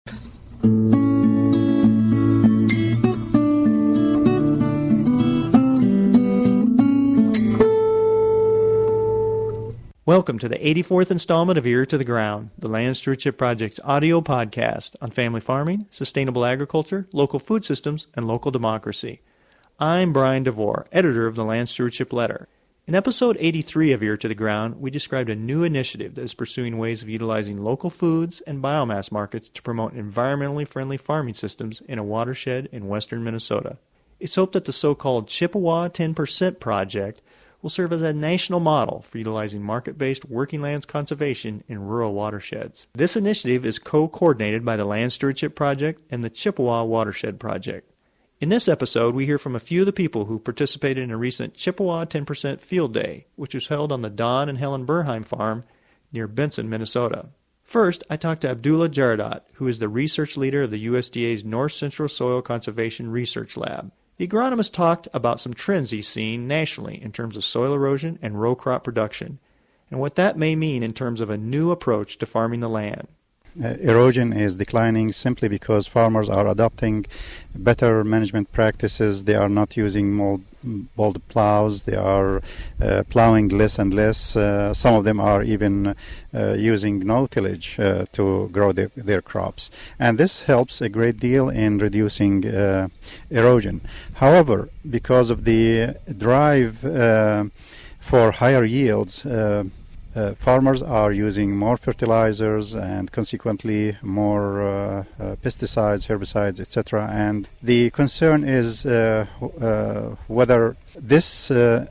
Welcome to the 84th installment of Ear to the Ground, the Land Stewardship Project's audio podcast on family farming, sustainable agriculture, local food systems, and local democracy. I'm Brian DeVore, editor of the Land Stewardship Letter. In episode 83 of Ear to the Ground, we described a new initiative that is pursuing ways of utilizing local foods and biomass markets to promote environmentally friendly farming systems in a watershed in western Minnesota. It's hoped that the so-called Chippewa 10% project will serve as a national model for utilizing market-based working lands conservation in rural watersheds. This initiative is co-coordinated by the Land Stewardship Project and the Chippewa Watershed Project. In this episode, we hear from a few of the people who participated in a recent Chippewa 10% Field Day, which was held on the Don and Helen Burheim farm near Benson, Minnesota. First, I talked to Abdullah Jaradat, who is the research leader of the USDA's North Central Soil Conservation Research Lab. The agronomist talked about some trends he's seeing nationally in terms of soil erosion and row crop production, and what that may mean in terms of a new approach to farming the land. Erosion is declining simply because farmers are adopting better management practices. They are not using mold plows. They are plowing less and less. Some of them are even using no tillage to grow their crops. And this helps a great deal in reducing erosion. However, because of the drive for higher yields, farmers are using more fertilizers and consequently more pesticides, herbicides, etc. And the concern is whether this the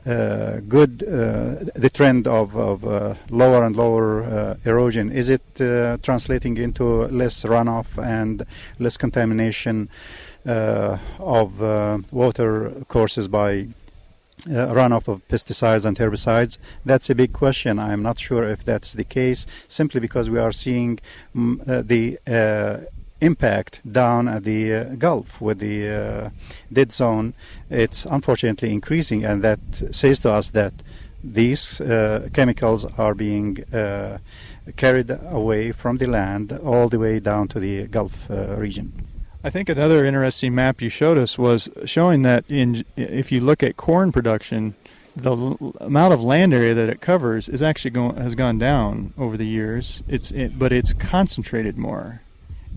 trend of lower and lower erosion, is it translating into less runoff and less contamination of water courses by runoff of pesticides and herbicides? That's a big question. I'm not sure if that's the case, simply because we are seeing the impact down at the Gulf with the dead zone. It's unfortunately increasing, and that says to us that these chemicals are being carried away from the land all the way down to the Gulf region. I think another interesting map you showed us was showing that if you look at corn production, the amount of land area that it covers is actually has gone down over the years. But it's concentrated more.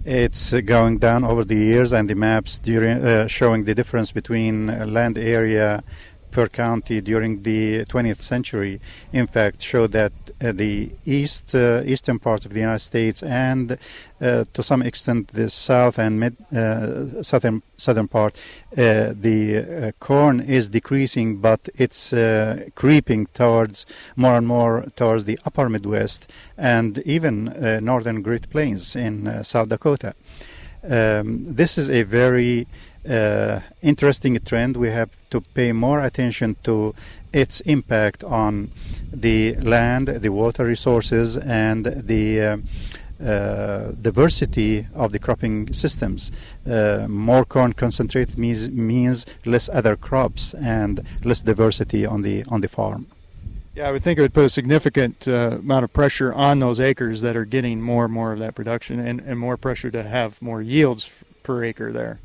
It's going down over the years, and the maps showing the difference between land area per county during the 20th century, in fact, show that the eastern part of the United States and to some extent the south and southern part, the corn is decreasing, but it's creeping towards more and more towards the upper Midwest and even northern Great Plains in South Dakota. This is a very interesting trend. We have to pay more attention to its impact on the land, the water resources, and the diversity of the cropping systems. More corn concentrate means less other crops and less diversity on the farm. Yeah, I would think it would put a significant amount of pressure on those acres that are getting more and more of that production, and more pressure to have more yields per acre there.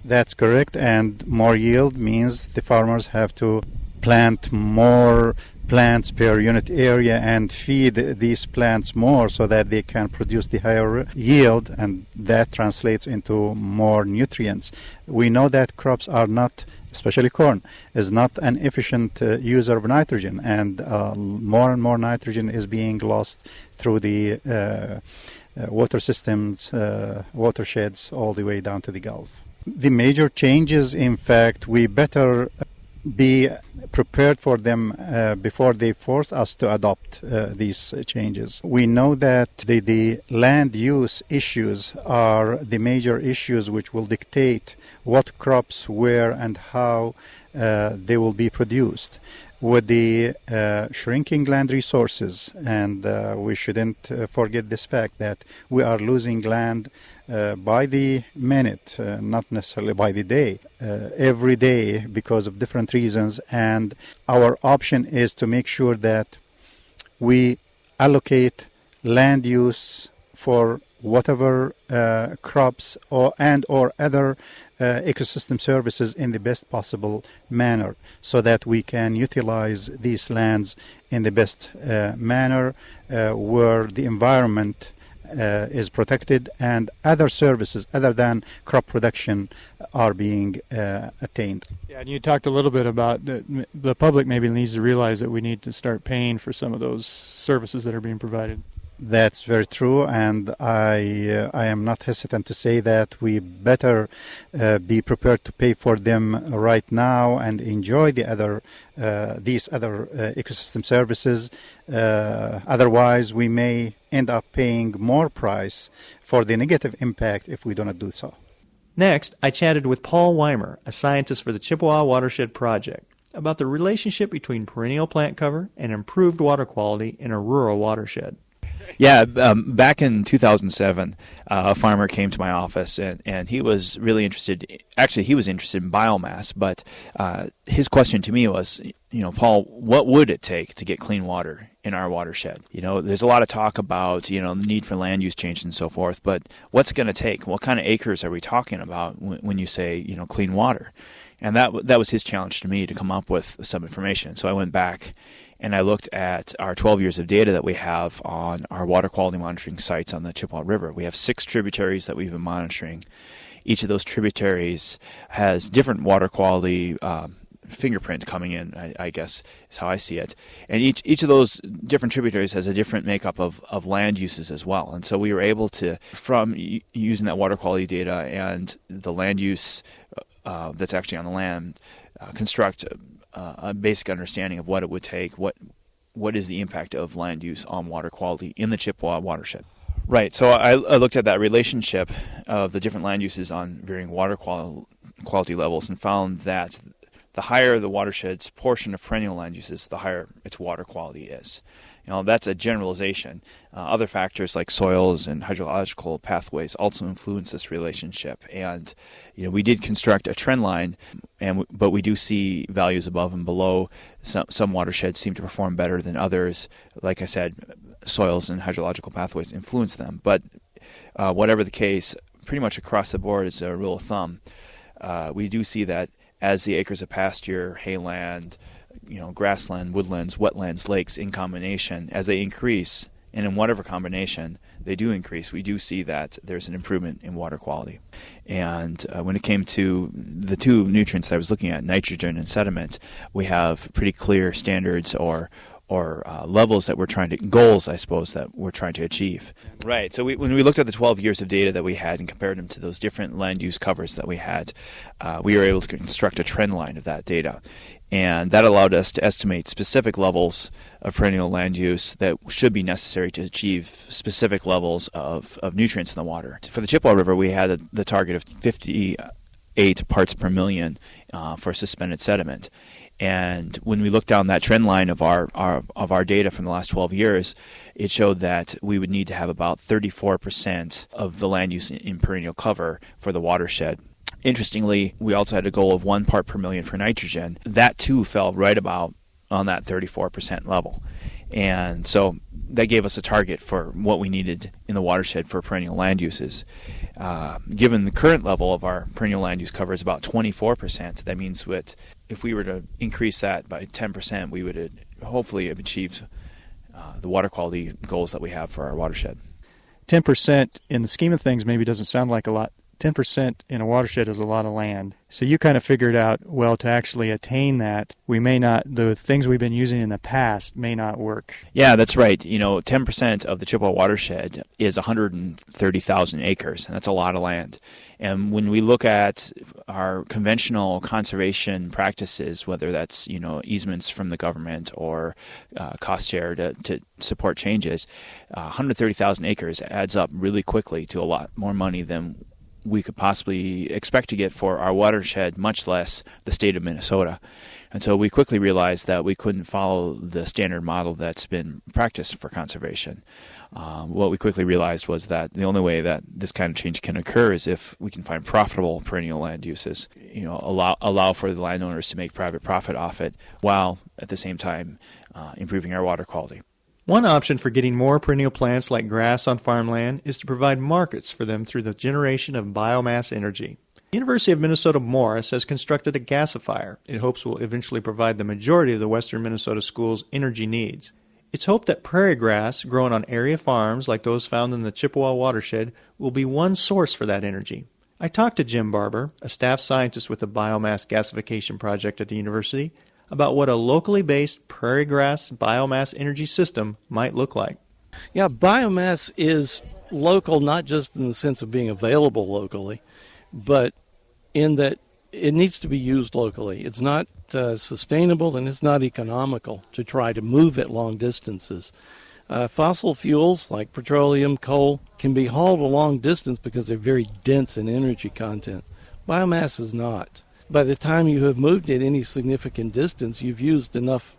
That's correct, and more yield means the farmers have to plant more plants per unit area and feed these plants more so that they can produce the higher yield, and that translates into more nutrients. We know that crops are not, especially corn, is not an efficient user of nitrogen, and more and more nitrogen is being lost through the water systems, watersheds, all the way down to the Gulf. The major changes, in fact, we better be prepared for them before they force us to adopt these changes. We know that the land use issues are the major issues which will dictate what crops, where, and how they will be produced. With the shrinking land resources, and we shouldn't forget this fact that we are losing land by the minute, not necessarily by the day, every day because of different reasons. And our option is to make sure that we allocate land use for whatever crops or other ecosystem services in the best possible manner, so that we can utilize these lands in the best manner where the environment is protected and other services other than crop production are being attained. Yeah, and you talked a little bit about the public maybe needs to realize that we need to start paying for some of those services that are being provided. That's very true, and I am not hesitant to say that we better be prepared to pay for them right now and enjoy these other ecosystem services. Otherwise, we may end up paying more price for the negative impact if we do not do so. Next, I chatted with Paul Weimer, a scientist for the Chippewa Watershed Project, about the relationship between perennial plant cover and improved water quality in a rural watershed. Yeah, back in 2007, a farmer came to my office, and he was really interested. Actually, he was interested in biomass, but his question to me was, Paul, what would it take to get clean water in our watershed? There's a lot of talk about, the need for land use change and so forth, but what's it going to take? What kind of acres are we talking about when you say, clean water? And that was his challenge to me, to come up with some information. So I went back and I looked at our 12 years of data that we have on our water quality monitoring sites on the Chippewa River. We have 6 tributaries that we've been monitoring. Each of those tributaries has different water quality fingerprint coming in, I guess is how I see it. And each of those different tributaries has a different makeup of land uses as well. And so we were able to, from using that water quality data and the land use that's actually on the land, construct a basic understanding of what it would take, what is the impact of land use on water quality in the Chippewa watershed. Right, so I looked at that relationship of the different land uses on varying water quality levels and found that the higher the watershed's portion of perennial land uses, the higher its water quality is. That's a generalization. Other factors like soils and hydrological pathways also influence this relationship. And we did construct a trend line, but we do see values above and below. Some watersheds seem to perform better than others. Like I said, soils and hydrological pathways influence them. But whatever the case, pretty much across the board is a rule of thumb. We do see that as the acres of pasture, hayland, grassland, woodlands, wetlands, lakes in combination, as they increase, and in whatever combination they do increase, we do see that there's an improvement in water quality. And when it came to the 2 nutrients that I was looking at, nitrogen and sediment, we have pretty clear standards or levels that we're trying to, goals, I suppose, that we're trying to achieve. Right. So when we looked at the 12 years of data that we had and compared them to those different land use covers that we had, we were able to construct a trend line of that data. And that allowed us to estimate specific levels of perennial land use that should be necessary to achieve specific levels of nutrients in the water. For the Chippewa River, we had the target of 58 parts per million for suspended sediment. And when we looked down that trend line of our data from the last 12 years, it showed that we would need to have about 34% of the land use in perennial cover for the watershed. Interestingly, we also had a goal of 1 part per million for nitrogen. That too fell right about on that 34% level. And so that gave us a target for what we needed in the watershed for perennial land uses. Given the current level of our perennial land use cover is about 24%, that means that if we were to increase that by 10%, we would hopefully have achieved the water quality goals that we have for our watershed. 10% in the scheme of things maybe doesn't sound like a lot. 10% in a watershed is a lot of land. So you kind of figured out, well, to actually attain that, the things we've been using in the past may not work. Yeah, that's right. 10% of the Chippewa watershed is 130,000 acres, and that's a lot of land. And when we look at our conventional conservation practices, whether that's, easements from the government or cost share to support changes, 130,000 acres adds up really quickly to a lot more money than we could possibly expect to get for our watershed, much less the state of Minnesota. And so we quickly realized that we couldn't follow the standard model that's been practiced for conservation. What we quickly realized was that the only way that this kind of change can occur is if we can find profitable perennial land uses, allow for the landowners to make private profit off it, while at the same time improving our water quality. One option for getting more perennial plants like grass on farmland is to provide markets for them through the generation of biomass energy. The University of Minnesota Morris has constructed a gasifier it hopes will eventually provide the majority of the western Minnesota schools' energy needs. It's hoped that prairie grass grown on area farms like those found in the Chippewa watershed will be one source for that energy. I talked to Jim Barber, a staff scientist with the Biomass Gasification Project at the university, about what a locally based prairie grass biomass energy system might look like. Yeah, biomass is local not just in the sense of being available locally, but in that it needs to be used locally. It's not sustainable and it's not economical to try to move it long distances. Fossil fuels like petroleum, coal can be hauled a long distance because they're very dense in energy content. Biomass is not. By the time you have moved it any significant distance, you've used enough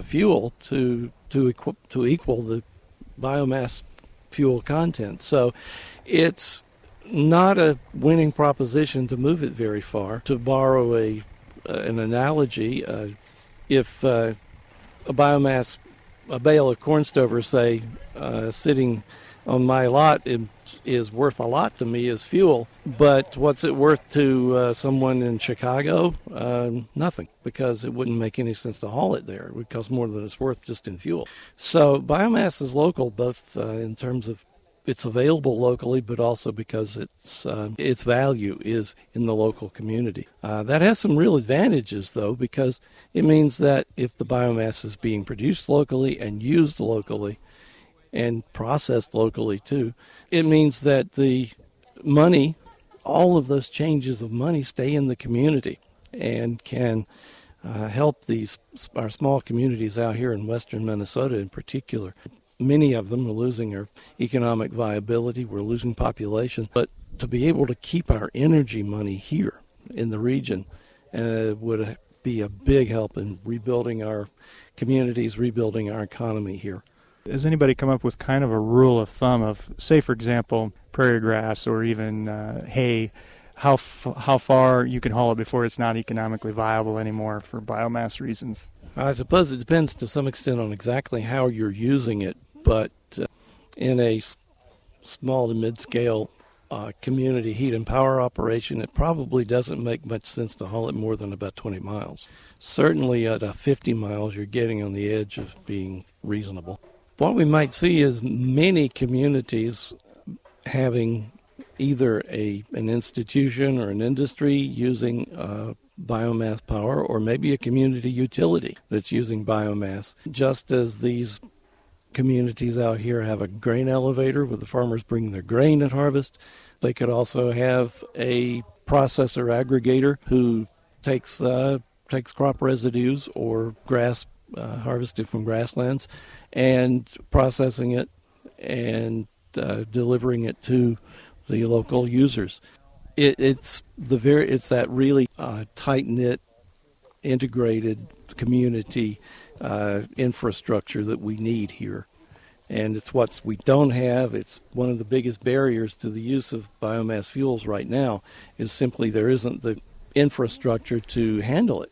fuel to equal the biomass fuel content. So it's not a winning proposition to move it very far. To borrow an analogy, if a bale of corn stover, say, sitting on my lot is worth a lot to me as fuel, but what's it worth to someone in Chicago? Nothing, because it wouldn't make any sense to haul it there. It would cost more than it's worth just in fuel. So biomass is local, both in terms of it's available locally, but also because its value is in the local community. That has some real advantages, though, because it means that if the biomass is being produced locally and used locally and processed locally, too, it means that the money, all of those changes of money stay in the community and can help our small communities out here in western Minnesota in particular. Many of them are losing their economic viability. We're losing population. But to be able to keep our energy money here in the region would be a big help in rebuilding our communities, rebuilding our economy here. Has anybody come up with kind of a rule of thumb of, say, for example, prairie grass or even hay, how far you can haul it before it's not economically viable anymore for biomass reasons? I suppose it depends to some extent on exactly how you're using it, but in a small to mid-scale community heat and power operation, it probably doesn't make much sense to haul it more than about 20 miles. Certainly at 50 miles, you're getting on the edge of being reasonable. What we might see is many communities having either an institution or an industry using biomass power, or maybe a community utility that's using biomass. Just as these communities out here have a grain elevator where the farmers bring their grain at harvest, they could also have a processor aggregator who takes crop residues or grass harvested from grasslands and processing it and delivering it to the local users. It's that really tight-knit, integrated community infrastructure that we need here, and it's what we don't have. It's one of the biggest barriers to the use of biomass fuels right now is simply there isn't the infrastructure to handle it.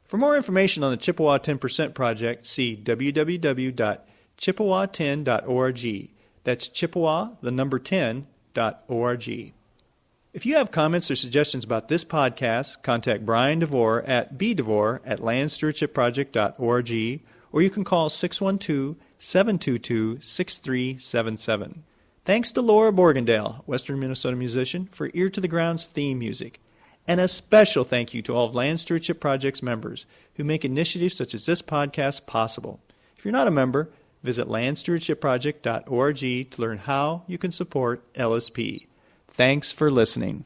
For more information on the Chippewa 10% project, see www.chippewa10.org. That's Chippewa, the number 10.org. If you have comments or suggestions about this podcast, contact Brian DeVore at bdevore@landstewardshipproject.org, or you can call 612-722-6377. Thanks to Laura Borgendale, Western Minnesota musician, for Ear to the Ground's theme music. And a special thank you to all of Land Stewardship Project's members who make initiatives such as this podcast possible. If you're not a member, visit landstewardshipproject.org to learn how you can support LSP. Thanks for listening.